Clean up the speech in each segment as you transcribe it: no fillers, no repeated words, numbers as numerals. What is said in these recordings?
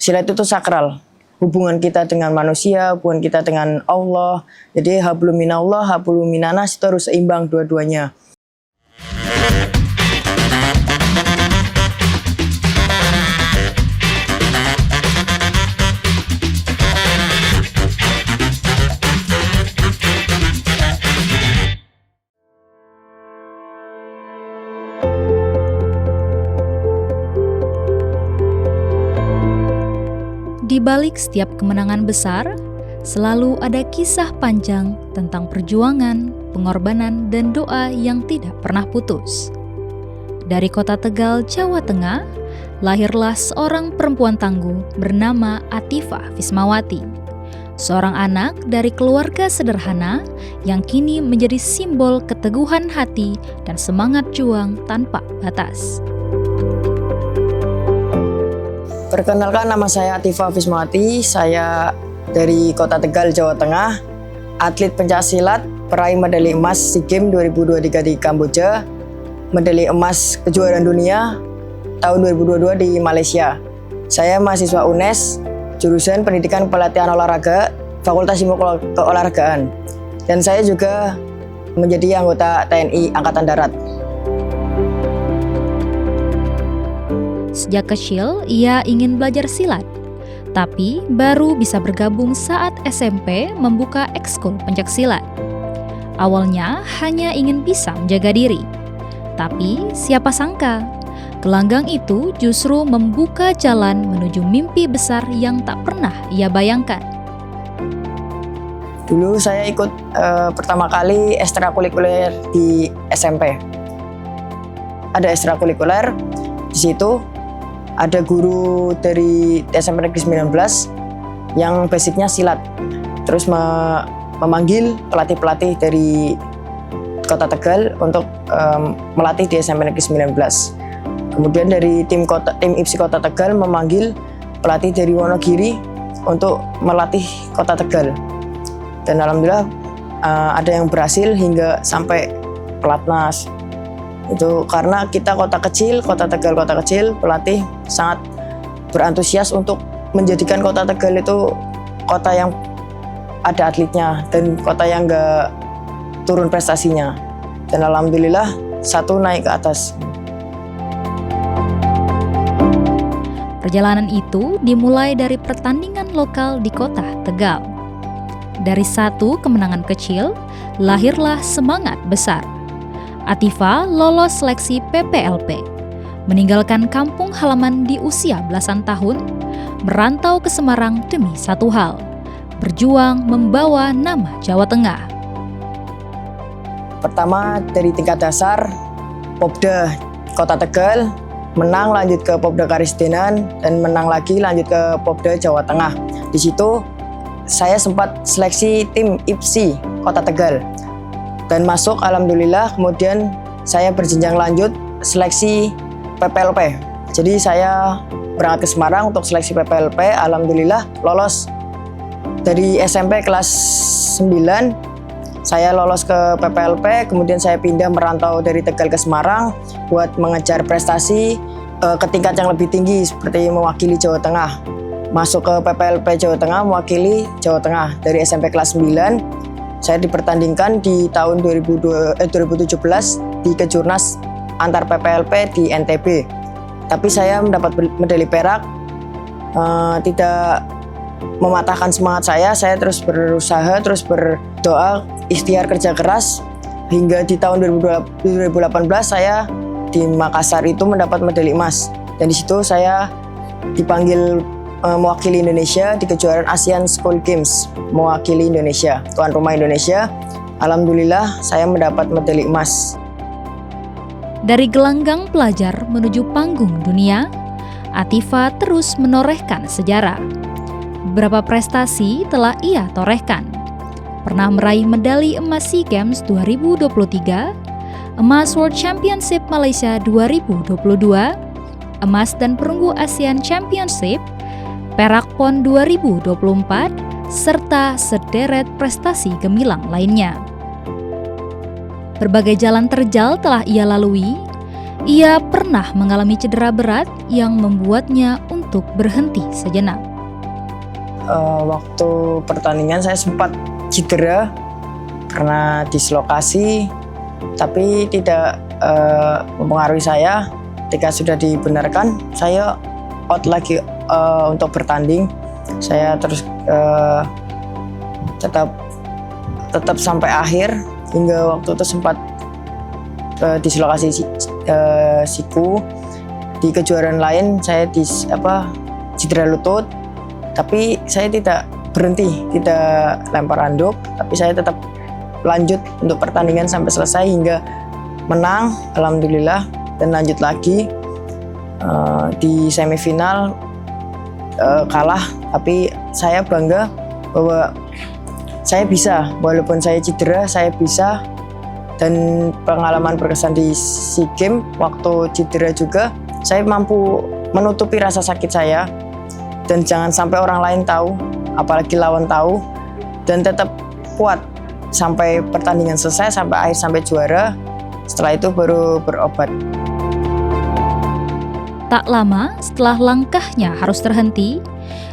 silat itu sakral. Hubungan kita dengan manusia, hubungan kita dengan Allah. Jadi hablum minallah, hablum minanas itu harus seimbang dua-duanya. Di balik setiap kemenangan besar, selalu ada kisah panjang tentang perjuangan, pengorbanan, dan doa yang tidak pernah putus. Dari kota Tegal, Jawa Tengah, lahirlah seorang perempuan tangguh bernama Atifah Fismawati. Seorang anak dari keluarga sederhana yang kini menjadi simbol keteguhan hati dan semangat juang tanpa batas. Perkenalkan, nama saya Atifah Fismawati, saya dari Kota Tegal, Jawa Tengah, atlet pencaksilat, peraih medali emas SEA Games 2023 di Kamboja, medali emas kejuaraan dunia tahun 2022 di Malaysia. Saya mahasiswa UNES, jurusan Pendidikan Pelatihan Olahraga, Fakultas Ilmu Keolahragaan, dan saya juga menjadi anggota TNI Angkatan Darat. Sejak kecil, ia ingin belajar silat, tapi baru bisa bergabung saat SMP membuka ekskul pencaksilat. Awalnya hanya ingin bisa menjaga diri, tapi siapa sangka, gelanggang itu justru membuka jalan menuju mimpi besar yang tak pernah ia bayangkan. Dulu saya ikut pertama kali ekstrakurikuler di SMP. Ada ekstrakurikuler, di situ ada guru dari SMP Negeri 19 yang basicnya silat. Terus memanggil pelatih-pelatih dari Kota Tegal untuk melatih di SMP Negeri 19. Kemudian dari tim IPSI Kota Tegal memanggil pelatih dari Wonogiri untuk melatih Kota Tegal. Dan alhamdulillah ada yang berhasil hingga sampai pelatnas. Itu karena kita kota kecil, Kota Tegal kota kecil, pelatih sangat berantusias untuk menjadikan Kota Tegal itu kota yang ada atletnya dan kota yang nggak turun prestasinya. Dan alhamdulillah satu naik ke atas. Perjalanan itu dimulai dari pertandingan lokal di Kota Tegal. Dari satu kemenangan kecil, lahirlah semangat besar. Atifah lolos seleksi PPLP, meninggalkan kampung halaman di usia belasan tahun, merantau ke Semarang demi satu hal, berjuang membawa nama Jawa Tengah. Pertama dari tingkat dasar, Popda Kota Tegal, menang lanjut ke Popda Karisidenan, dan menang lagi lanjut ke Popda Jawa Tengah. Di situ saya sempat seleksi tim IPSI Kota Tegal. Dan masuk, alhamdulillah. Kemudian saya berjenjang lanjut seleksi PPLP. Jadi saya berangkat ke Semarang untuk seleksi PPLP. Alhamdulillah lolos dari SMP kelas 9. Saya lolos ke PPLP. Kemudian saya pindah merantau dari Tegal ke Semarang buat mengejar prestasi ke tingkat yang lebih tinggi seperti mewakili Jawa Tengah. Masuk ke PPLP Jawa Tengah, mewakili Jawa Tengah dari SMP kelas 9. Saya dipertandingkan di tahun 2017 di Kejurnas antar PPLP di NTB. Tapi saya mendapat medali perak, tidak mematahkan semangat saya terus berusaha, terus berdoa, ikhtiar kerja keras, hingga di tahun 2018 saya di Makassar itu mendapat medali emas. Dan di situ saya dipanggil mewakili Indonesia di kejuaraan ASEAN School Games, mewakili Indonesia, tuan rumah Indonesia. Alhamdulillah saya mendapat medali emas. Dari gelanggang pelajar menuju panggung dunia, Atifah terus menorehkan sejarah. Beberapa prestasi telah ia torehkan. Pernah meraih medali emas SEA Games 2023, emas World Championship Malaysia 2022, emas dan perunggu ASEAN Championship, perak PON 2024, serta sederet prestasi gemilang lainnya. Berbagai jalan terjal telah ia lalui. Ia pernah mengalami cedera berat yang membuatnya untuk untuk berhenti sejenak. Waktu pertandingan saya sempat cedera karena dislokasi, tapi tidak mempengaruhi saya. Ketika sudah dibenarkan, saya out lagi untuk bertanding. Saya terus tetap sampai akhir, hingga waktu itu sempat dislokasi siku. Di kejuaraan lain saya cedera lutut, tapi saya tidak berhenti, tidak lempar handuk, tapi saya tetap lanjut untuk pertandingan sampai selesai hingga menang, alhamdulillah, dan lanjut lagi. Di semifinal kalah, tapi saya bangga bahwa saya bisa, walaupun saya cedera, saya bisa. Dan pengalaman berkesan di SEA Games, waktu cedera juga, saya mampu menutupi rasa sakit saya, dan jangan sampai orang lain tahu, apalagi lawan tahu, dan tetap kuat sampai pertandingan selesai, sampai akhir, sampai juara. Setelah itu baru berobat. Tak lama setelah langkahnya harus terhenti,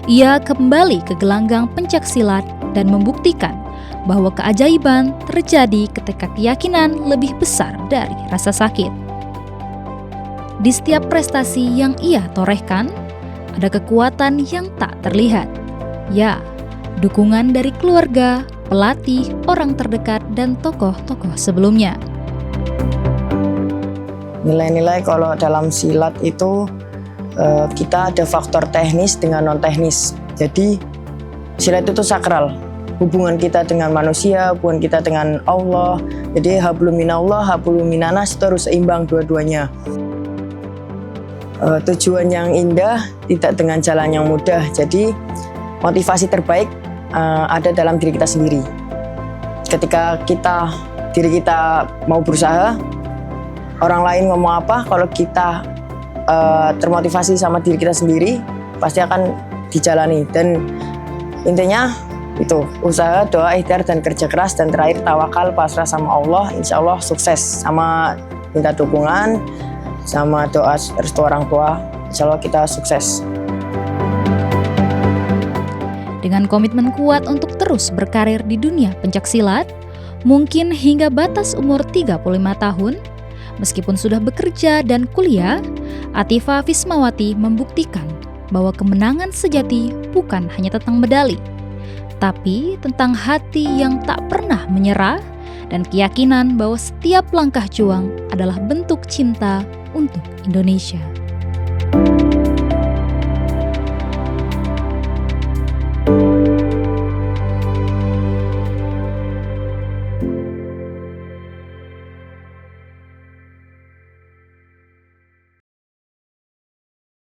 ia kembali ke gelanggang pencaksilat dan membuktikan bahwa keajaiban terjadi ketika keyakinan lebih besar dari rasa sakit. Di setiap prestasi yang ia torehkan, ada kekuatan yang tak terlihat. Ya, dukungan dari keluarga, pelatih, orang terdekat, dan tokoh-tokoh sebelumnya. Nilai-nilai kalau dalam silat itu kita ada faktor teknis dengan non-teknis. Jadi silat itu sakral. Hubungan kita dengan manusia, hubungan kita dengan Allah. Jadi hablum minallah, hablum minanas, itu harus seimbang dua-duanya. Tujuan yang indah tidak dengan jalan yang mudah. Jadi motivasi terbaik ada dalam diri kita sendiri. Ketika diri kita mau berusaha, orang lain ngomong apa, kalau kita termotivasi sama diri kita sendiri, pasti akan dijalani. Dan intinya itu usaha, doa, ikhtiar, dan kerja keras, dan terakhir tawakal, pasrah sama Allah. Insya Allah sukses, sama minta dukungan, sama doa restu orang tua. Insya Allah kita sukses. Dengan komitmen kuat untuk terus berkarir di dunia pencaksilat, mungkin hingga batas umur 35 tahun, meskipun sudah bekerja dan kuliah, Atifah Fismawati membuktikan bahwa kemenangan sejati bukan hanya tentang medali, tapi tentang hati yang tak pernah menyerah dan keyakinan bahwa setiap langkah juang adalah bentuk cinta untuk Indonesia.